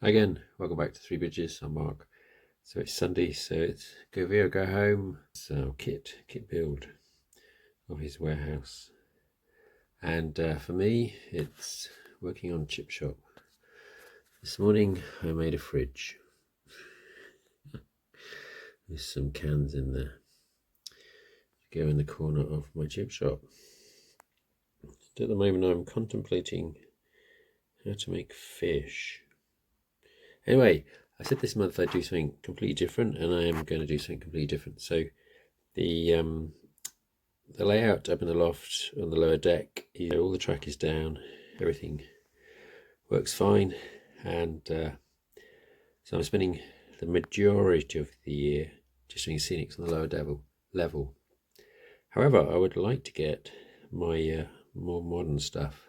Again, welcome back to Three Bridges. I'm Mark. So it's Sunday, so it's go Vero, go home. So kit build of his warehouse. And for me, it's working on chip shop. This morning I made a fridge with some cans in there to go in the corner of my chip shop. So at the moment I'm contemplating how to make fish. Anyway, I said this month I'd do something completely different, and I am going to do something completely different. So the layout up in the loft on the lower deck, all the track is down, everything works fine, and so I'm spending the majority of the year just doing scenics on the lower level. However, I would like to get my more modern stuff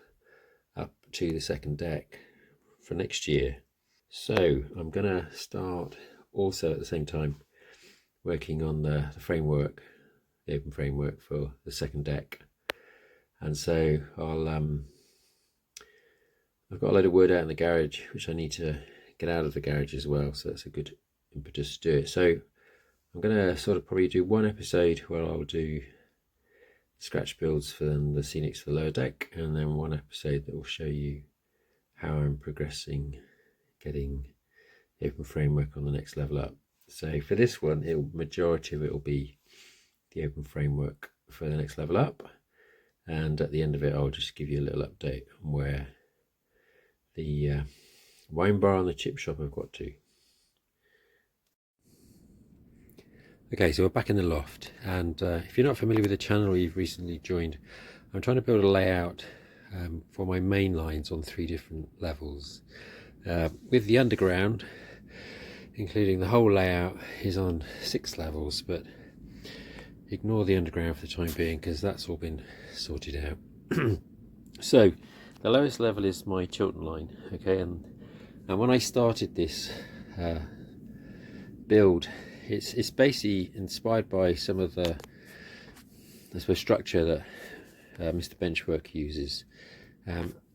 up to the second deck for next year. So I'm going to start also at the same time working on the framework, the open framework for the second deck. And so I've got a load of wood out in the garage which I need to get out of the garage as well, so that's a good impetus to do it. So I'm going to sort of probably do one episode where I'll do scratch builds for the scenics for the lower deck, and then one episode that will show you how I'm progressing getting the open framework on the next level up. So for this one, majority of it will be the open framework for the next level up, and at the end of it I'll just give you a little update on where the wine bar and the chip shop have got to. Okay, so we're back in the loft, and if you're not familiar with the channel or you've recently joined, I'm trying to build a layout for my main lines on 3 different levels. With the underground, including the whole layout, is on 6 levels, but ignore the underground for the time being because that's all been sorted out. So the lowest level is my Chiltern line, okay, and when I started this build, it's basically inspired by some of the structure that Mr. Benchwork uses.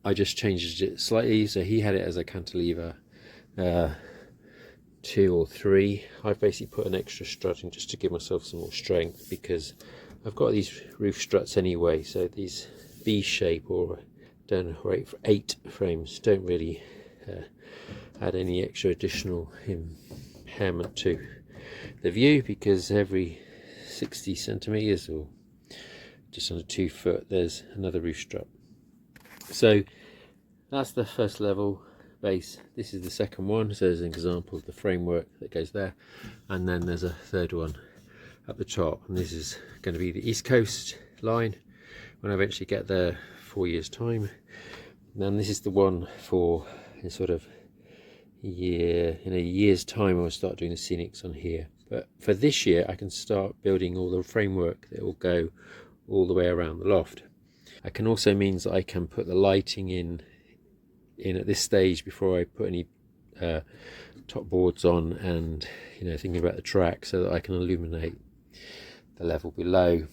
I just changed it slightly, so he had it as a cantilever 2 or 3. I've basically put an extra strut in just to give myself some more strength, because I've got these roof struts anyway, so these V shape or down 8 frames don't really add any extra additional impairment to the view, because every 60 centimeters or just under 2 foot there's another roof strut. So that's the first level base. This is the second one, so there's an example of the framework that goes there, and then there's a third one at the top, and this is going to be the East Coast line when I eventually get there 4 years time. And then this is the one for in sort of a year's time I'll start doing the scenics on here. But for this year I can start building all the framework that will go all the way around the loft. It can also means that I can put the lighting in at this stage before I put any top boards on, and thinking about the track, so that I can illuminate the level below.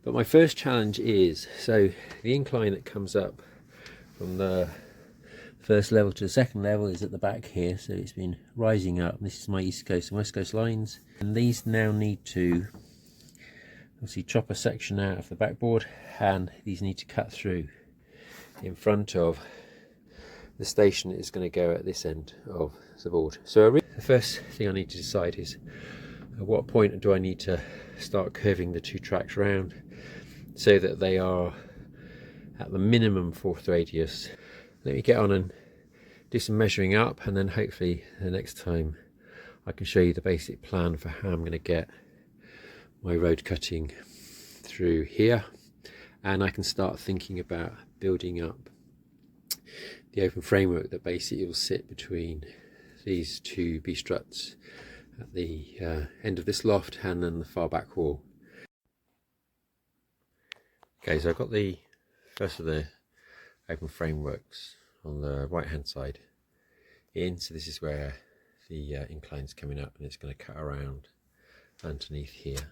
But my first challenge is, so the incline that comes up from the first level to the second level is at the back here, so it's been rising up. This is my East Coast and West Coast lines, and these now need to obviously chop a section out of the backboard, and these need to cut through in front of the station that is going to go at this end of the board. So the first thing I need to decide is at what point do I need to start curving the 2 tracks round so that they are at the minimum 4th radius. Let me get on and do some measuring up, and then hopefully the next time I can show you the basic plan for how I'm going to get my road cutting through here, and I can start thinking about building up the open framework that basically will sit between these 2 B struts at the end of this loft and then the far back wall. Okay, so I've got the first of the open frameworks on the right hand side in, so this is where the incline's coming up, and it's going to cut around underneath here.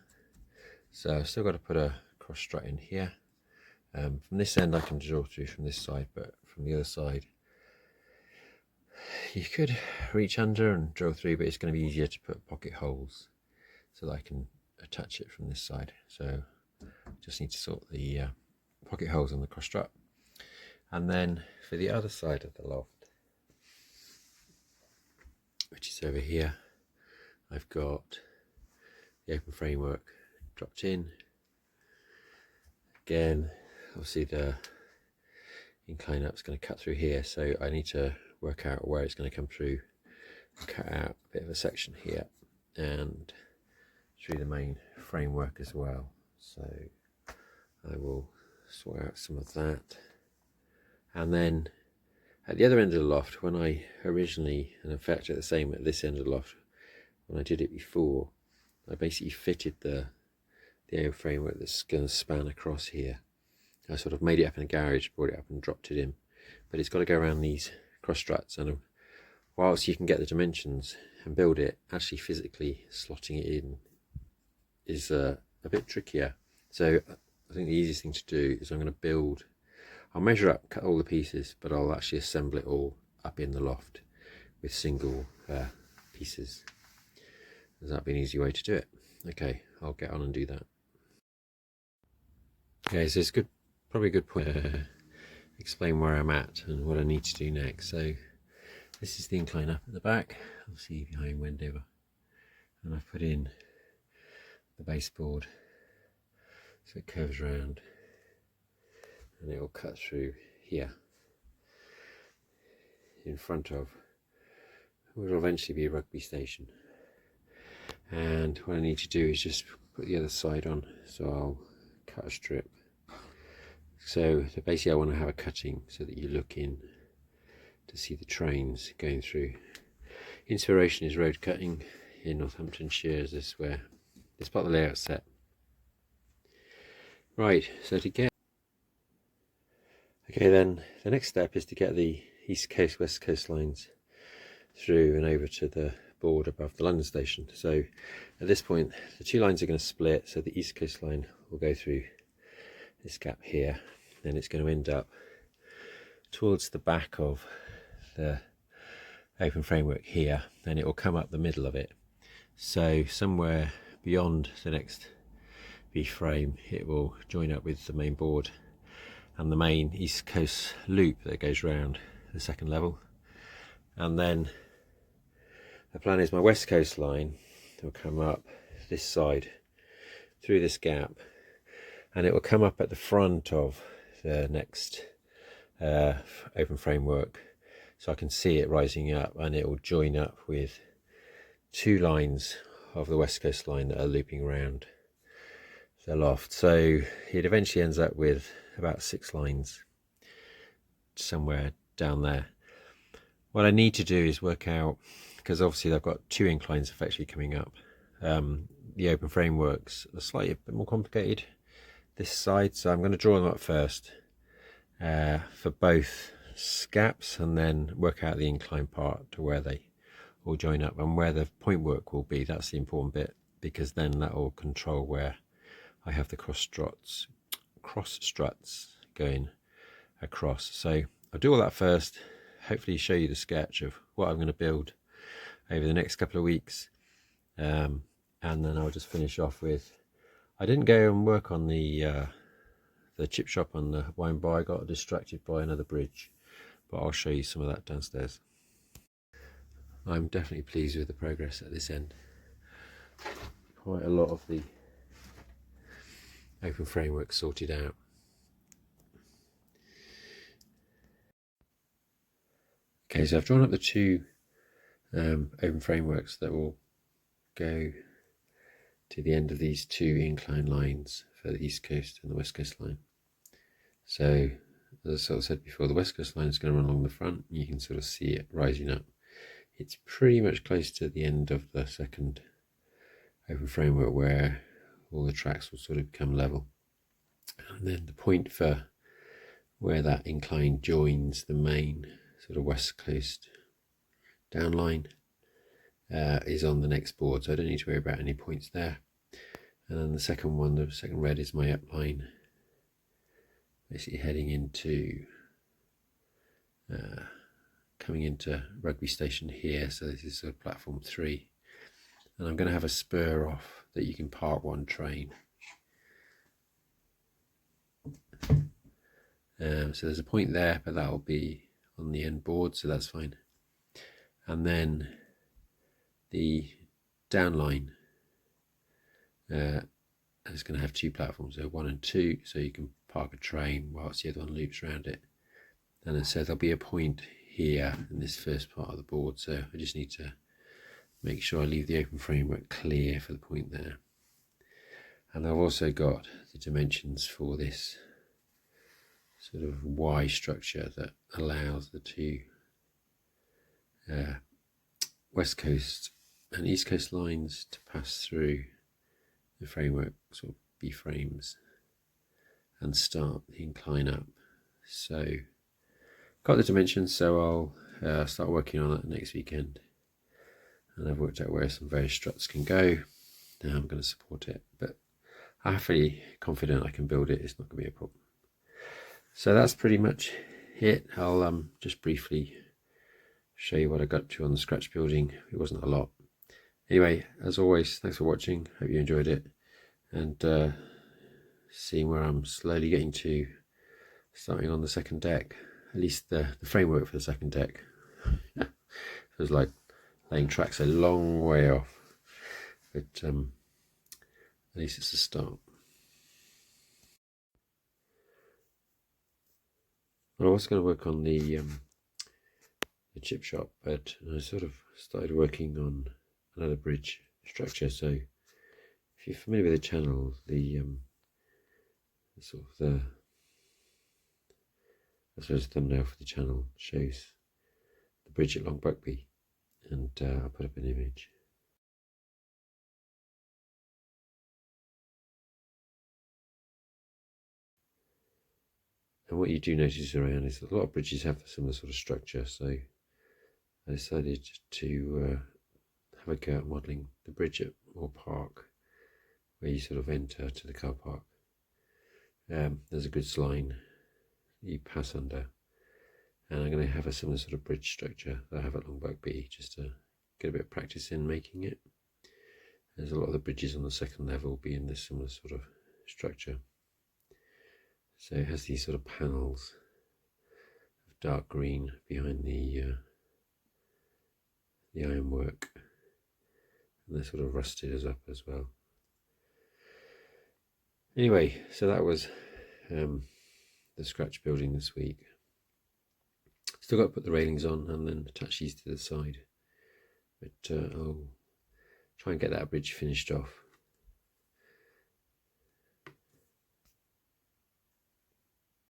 So I've still got to put a cross strut in here. From this end I can draw through from this side, but from the other side You could reach under and drill through, but it's going to be easier to put pocket holes so that I can attach it from this side. So just need to sort the pocket holes on the cross strut. And then for the other side of the loft, which is over here, I've got the open framework dropped in. Again, obviously the incline up is going to cut through here, so I need to work out where it's going to come through and cut out a bit of a section here and through the main framework as well. So I will sort out some of that. And then at the other end of the loft, when I originally, and in fact at the same at this end of the loft, when I did it before, I basically fitted the open framework that's going to span across here. I sort of made it up in a garage, brought it up and dropped it in, but it's got to go around these cross struts, and whilst you can get the dimensions and build it, actually physically slotting it in is a bit trickier. So I think the easiest thing to do is I'm going to I'll measure up, cut all the pieces, but I'll actually assemble it all up in the loft with single pieces. That'd be an easy way to do it. Okay, I'll get on and do that. Okay, so it's probably a good point to explain where I'm at and what I need to do next. So this is the incline up at the back, obviously behind Wendover, and I've put in the baseboard so it curves around and it will cut through here in front of what will eventually be a rugby station. And what I need to do is just put the other side on, so I'll cut a strip. So basically I want to have a cutting so that you look in to see the trains going through. Inspiration is road cutting in Northamptonshire, as this where it's part of the layout set. Right, so okay, then the next step is to get the east coast west coast lines through and over to the board above the London station. So at this point the two lines are going to split, so the east coast line will go through this gap here, then it's going to end up towards the back of the open framework here, then it will come up the middle of it. So somewhere beyond the next B frame it will join up with the main board and the main east coast loop that goes round the second level. And then the plan is my west coast line will come up this side through this gap, and it will come up at the front of the next open framework, so I can see it rising up, and it will join up with two lines of the west coast line that are looping around the loft. So it eventually ends up with about 6 lines somewhere down there. What I need to do is work out, because obviously I've got 2 inclines effectively coming up. The open frameworks are slightly a bit more complicated this side, so I'm going to draw them up first for both scaps, and then work out the incline part to where they all join up and where the point work will be. That's the important bit, because then that will control where I have the cross struts going across. So I'll do all that first, hopefully show you the sketch of what I'm going to build over the next couple of weeks, and then I'll just finish off with, I didn't go and work on the chip shop on the wine bar. I got distracted by another bridge, but I'll show you some of that downstairs. I'm definitely pleased with the progress at this end. Quite a lot of the open framework sorted out. Okay, so I've drawn up the 2 open frameworks that will go to the end of these 2 incline lines for the east coast and the west coast line. So as I sort of said before, the west coast line is going to run along the front. You can sort of see it rising up. It's pretty much close to the end of the second open framework where all the tracks will sort of become level. And then the point for where that incline joins the main sort of west coast down line is on the next board, so I don't need to worry about any points there. And then the second one, the second red, is my up line, basically heading into coming into Rugby Station here, so this is platform 3, and I'm going to have a spur off that you can park one train. So there's a point there, but that'll be on the end board, so that's fine. And then the downline is going to have 2 platforms, so 1 and 2, so you can park a train whilst the other one loops around it. And so there'll be a point here in this first part of the board, so I just need to make sure I leave the open framework clear for the point there. And I've also got the dimensions for this sort of Y structure that allows the 2 west coast and east coast lines to pass through the framework, sort of B frames, and start the incline up. So got the dimensions, so I'll start working on it next weekend, and I've worked out where some various struts can go. Now I'm going to support it, but I'm fairly confident I can build it. It's not going to be a problem. So that's pretty much it. I'll just briefly show you what I got to on the scratch building. It wasn't a lot. Anyway, as always, thanks for watching. Hope you enjoyed it, and seeing where I'm slowly getting to, starting on the second deck, at least the framework for the second deck. Feels like laying tracks a long way off, but at least it's a start. I was going to work on the chip shop, but I sort of started working on another bridge structure. So if you're familiar with the channel, the sort of the, I suppose, thumbnail for the channel shows the bridge at Long Buckby, and I'll put up an image. And what you do notice around is that a lot of bridges have a similar sort of structure, so I decided to have a go at modelling the bridge at Moor Park, where you sort of enter to the car park. There's a goods line you pass under, and I'm going to have a similar sort of bridge structure that I have at Long Buckby, just to get a bit of practice in making it. There's a lot of the bridges on the second level being this similar sort of structure. So it has these sort of panels of dark green behind the ironwork, and they're sort of rusted up as well. Anyway, so that was the scratch building this week. Still got to put the railings on and then attach these to the side, but I'll try and get that bridge finished off